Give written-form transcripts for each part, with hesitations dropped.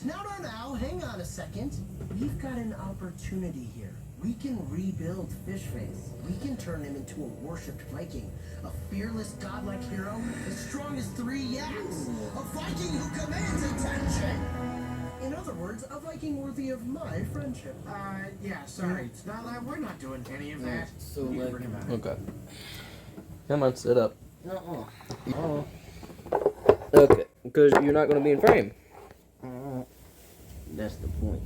Now, hang on a second. We've got an opportunity here. We can rebuild Fishface. We can turn him into a worshipped Viking. A fearless, godlike hero as strong as 3 yaks. A Viking who commands attention. In other words, a Viking worthy of my friendship. Yeah, sorry. We're not doing any of that. So, You can bring him out. Okay. Come on, sit up. No. Okay, because you're not going to be in frame. That's the point.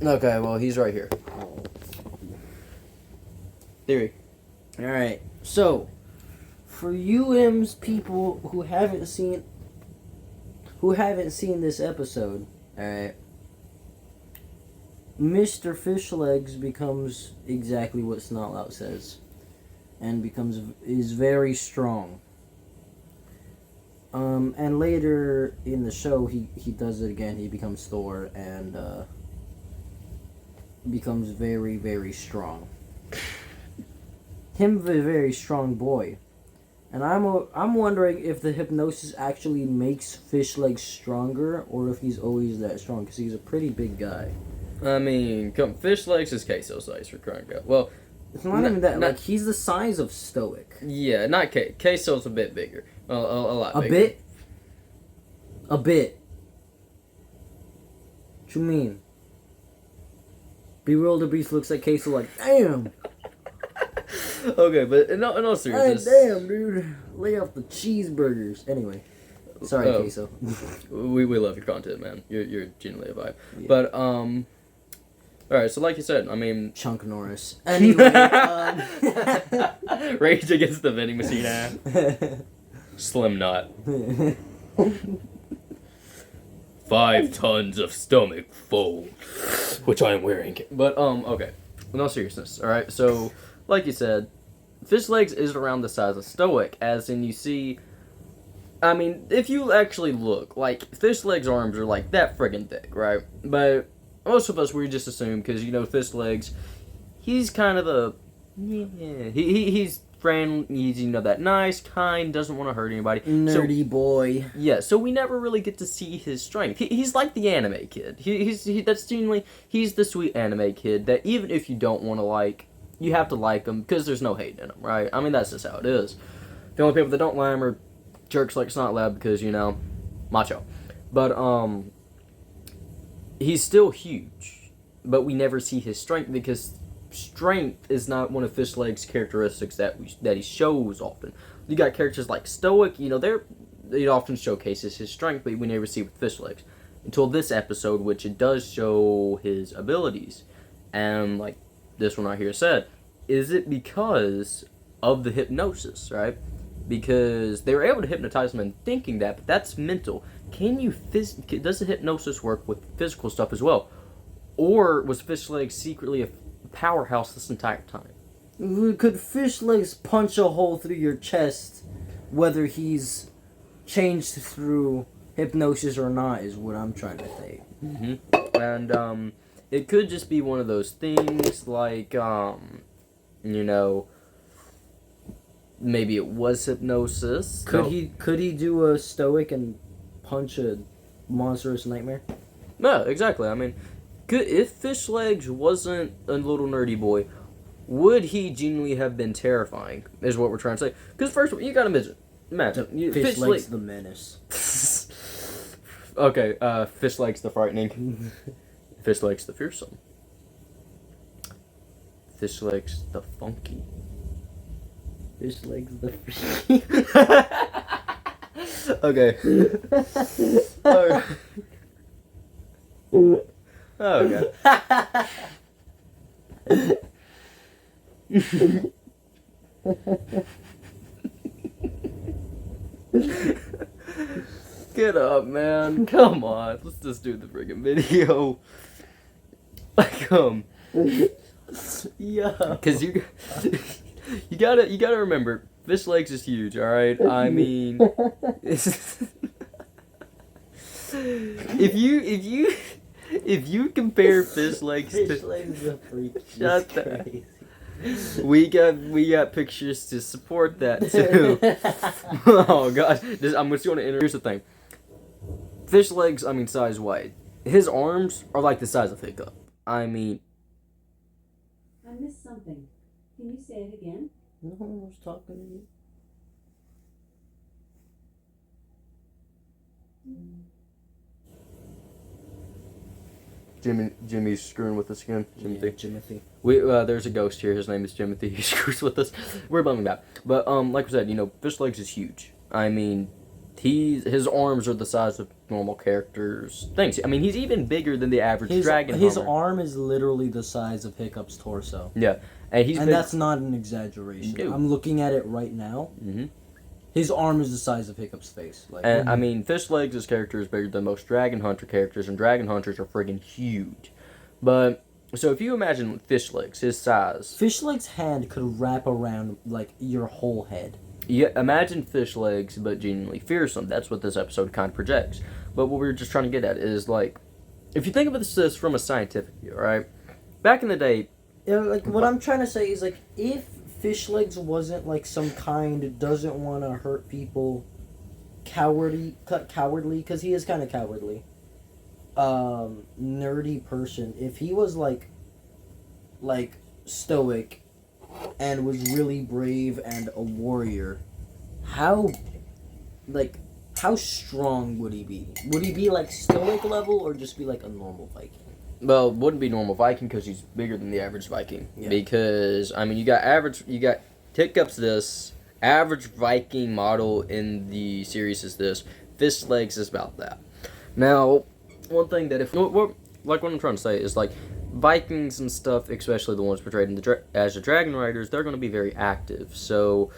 Okay, well, he's right here. Theory. Alright, so, for you M's people who haven't seen this episode, alright, Mr. Fishlegs becomes exactly what Snotlout says, and is very strong. And later in the show, he does it again. He becomes Thor and becomes very, very strong. Him a very strong boy, and I'm wondering if the hypnosis actually makes Fishlegs stronger, or if he's always that strong, because he's a pretty big guy. I mean, Fishlegs is queso size for crying out. Well, It's not even that. Like, he's the size of Stoic. yeah, not queso's a bit bigger. A lot bigger. A bit. What you mean? Bewildered Beast looks at Queso like, damn. Okay, but in all Hey, seriousness, damn, dude. Lay off the cheeseburgers. Anyway. Sorry, Oh. Queso. we love your content, man. You're genuinely a vibe. Yeah. But alright, so like you said, I mean, Chunk Norris. Anyway, Rage Against the Vending Machine app. Slim Knot. 5 tons of stomach full, which I am wearing. But okay, in all seriousness, all right. So, like you said, Fishlegs is around the size of Stoic, as in you see. I mean, if you actually look, like Fishlegs' arms are like that friggin' thick, right? But most of us we just assume because Fishlegs, he's kind of a he's friendly, he's that nice, kind, doesn't want to hurt anybody. Nerdy boy. Yeah, so we never really get to see his strength. He's like the anime kid. He's the sweet anime kid that even if you don't want to like, you have to like him because there's no hate in him, right? I mean, that's just how it is. The only people that don't like him are jerks like Snotlab because, macho. But, he's still huge, but we never see his strength because strength is not one of Fishlegs' characteristics that he shows often. You got characters like Stoic, it often showcases his strength, but we never see with Fishlegs until this episode, which it does show his abilities. And like this one right here said, is it because of the hypnosis, right? Because they were able to hypnotize him in thinking that, but that's mental. Does the hypnosis work with physical stuff as well? Or was Fishlegs secretly a powerhouse this entire time? Could Fishlegs punch a hole through your chest, whether he's changed through hypnosis or not, is what I'm trying to say. Mm-hmm. And it could just be one of those things like, maybe it was hypnosis. Could he do a Stoic and punch a monstrous nightmare? No, exactly. I mean, if Fishlegs wasn't a little nerdy boy, would he genuinely have been terrifying? Is what we're trying to say. Because first, you gotta imagine Fishlegs the menace. Okay, Fishlegs the frightening. Fishlegs the fearsome. Fishlegs the funky. Fishlegs the freaky. Okay. Alright. Oh, God. Get up, man. Come on. Let's just do the friggin' video. Like, Yeah. Because you gotta remember, Fishlegs is huge, alright? I mean... If you compare Fishlegs to... Fishlegs the freak. Shut the... We got pictures to support that too. Oh gosh, I'm just going to enter. Here's the thing. Fishlegs, I mean size wide. his arms are like the size of Hiccup. I mean, I missed something. Can you say it again? No one was talking to you. Jimmy's screwing with us again. Yeah, Jimothy. There's a ghost here. His name is Timothy. He screws with us. We're bumming that. But like I said, Fishlegs is huge. I mean, his arms are the size of normal characters' things. I mean, he's even bigger than the average dragon. His Hummer. arm is literally the size of Hiccup's torso. Yeah, and that's not an exaggeration. Dude. I'm looking at it right now. Mm-hmm. His arm is the size of Hiccup's face. Like, And I mean, Fishlegs' character is bigger than most Dragon Hunter characters, and Dragon Hunters are friggin' huge. But so if you imagine Fishlegs, his size, Fishlegs' hand could wrap around like your whole head. yeah, imagine Fishlegs, but genuinely fearsome. That's what this episode kind of projects. But what we were just trying to get at is like, if you think about this from a scientific view, right? Back in the day, What I'm trying to say is like, if Fishlegs wasn't like some kind doesn't want to hurt people, cowardly, because he is kind of cowardly, nerdy person. If he was like stoic, and was really brave and a warrior, how strong would he be? Would he be like stoic level or just be like a normal Viking? well, it wouldn't be normal Viking because he's bigger than the average Viking. Yeah. Because I mean, you got Hiccup's this, average Viking model in the series is this, Fishlegs is about that. Now, one thing that what I'm trying to say is like, Vikings and stuff, especially the ones portrayed in as the Dragon Riders, they're going to be very active. So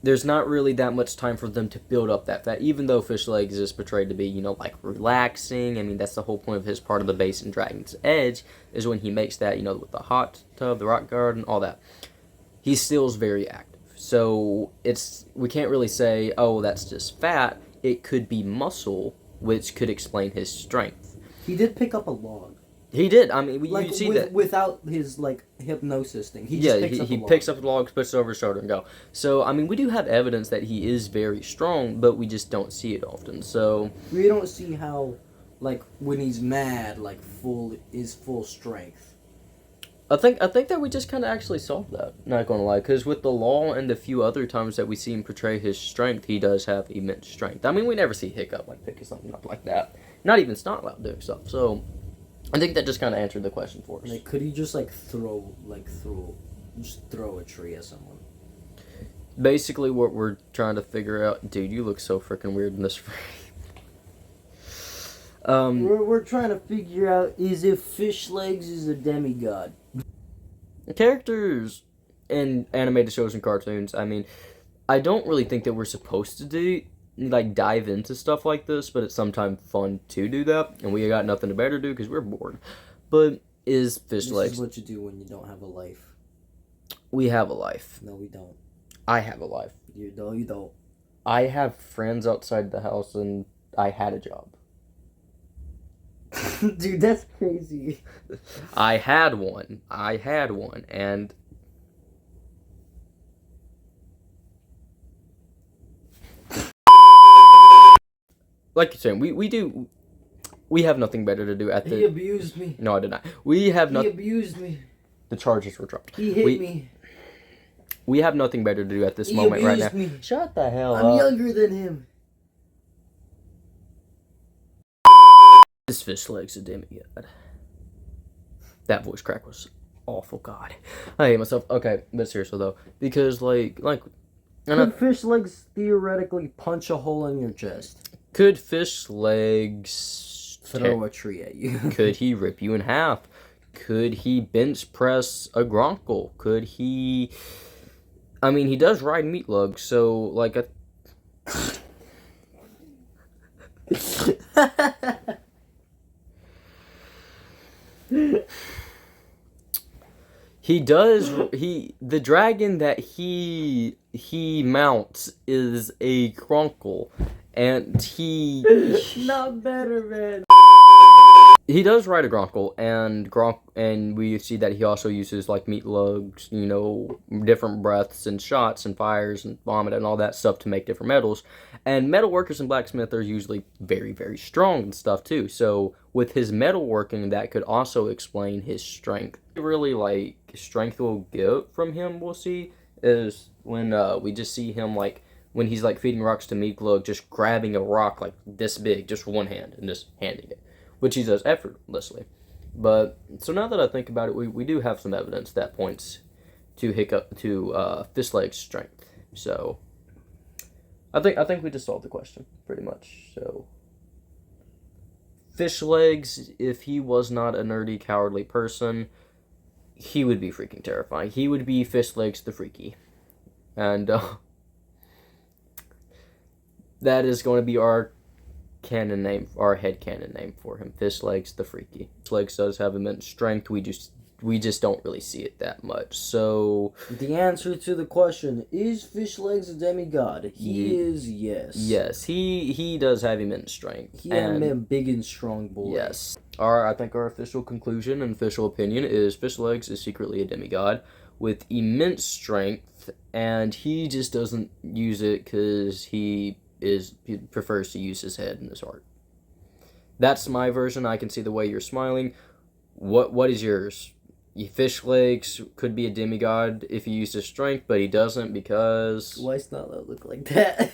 there's not really that much time for them to build up that fat, even though Fishlegs is portrayed to be, like relaxing. I mean, that's the whole point of his part of the base in Dragon's Edge, is when he makes that, with the hot tub, the rock garden, all that. He still is very active. So we can't really say, oh, that's just fat. It could be muscle, which could explain his strength. He did pick up a log. He did. I mean, you see that without his hypnosis thing. He picks up the logs, puts it over his shoulder, and go. So I mean, we do have evidence that he is very strong, but we just don't see it often. So we don't see how, when he's mad, full strength. I think that we just kind of actually solved that. Not gonna lie, because with the law and the few other times that we see him portray his strength, he does have immense strength. I mean, we never see Hiccup picking something up like that. Not even Snotlout doing stuff. So I think that just kind of answered the question for us. Could he just throw a tree at someone? Basically, what we're trying to figure out, dude, you look so freaking weird in this frame. We're trying to figure out is if Fishlegs is a demigod. Characters in animated shows and cartoons, I mean, I don't really think that we're supposed to dive into stuff like this, but it's sometimes fun to do that, and we got nothing better to do because we're bored. But is Fishlegs... This is what you do when you don't have a life. We have a life. No, we don't. I have a life. You don't. I have friends outside the house, and I had a job. Dude, that's crazy. I had one, and... Like you're saying, we have nothing better to do at the... He abused me. No, I did not. We have nothing... He abused me. The charges were dropped. He hit me. We have nothing better to do at this moment right now. Me. Shut the hell I'm up. younger than him. This Fishlegs a demigod. That voice crack was awful. God, I hate myself. Okay, but seriously though, because Could Fishlegs theoretically punch a hole in your chest? Could Fishlegs throw a tree at you? Could he rip you in half? Could he bench press a Gronkle? Could he? I mean, he does ride meat lugs, so He does. The dragon that he mounts is a Gronkle, and he Not better, man. He does ride a Gronkle, and we see that he also uses like meat lugs, different breaths and shots and fires and vomit and all that stuff to make different metals. And metalworkers and blacksmiths are usually very, very strong and stuff too. So with his metalworking, that could also explain his strength. Really, like strength we'll get from him, we'll see, is when we just see him like when he's like feeding rocks to meat lug, just grabbing a rock like this big, just with one hand, and just handing it, which he does effortlessly. But so now that I think about it, we do have some evidence that points to fishlegs' strength. So I think we just solved the question pretty much. So fishlegs, if he was not a nerdy, cowardly person, he would be freaking terrifying. He would be fishlegs the freaky, and that is going to be our canon name, our head canon name for him. Fishlegs the freaky. Fishlegs does have immense strength. We just don't really see it that much. So the answer to the question, is Fishlegs a demigod? He is, yes. Yes, he does have immense strength. He and a big and strong boy. Yes. I think our official conclusion and official opinion is Fishlegs is secretly a demigod with immense strength, and he just doesn't use it because he prefers to use his head and his heart. That's my version. I can see the way you're smiling. What is yours? Fishlegs could be a demigod if he used his strength, but he doesn't because... Why does not look like that?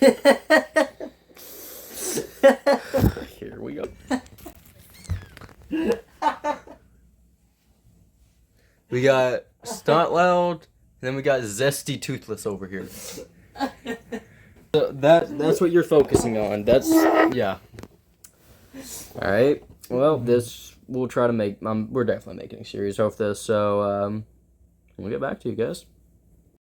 Here we go. We got Stunt Loud, and then we got Zesty Toothless over here. So that's what you're focusing on. Yeah. All right. Well, we'll try to make. We're definitely making a series of this. So we'll get back to you guys.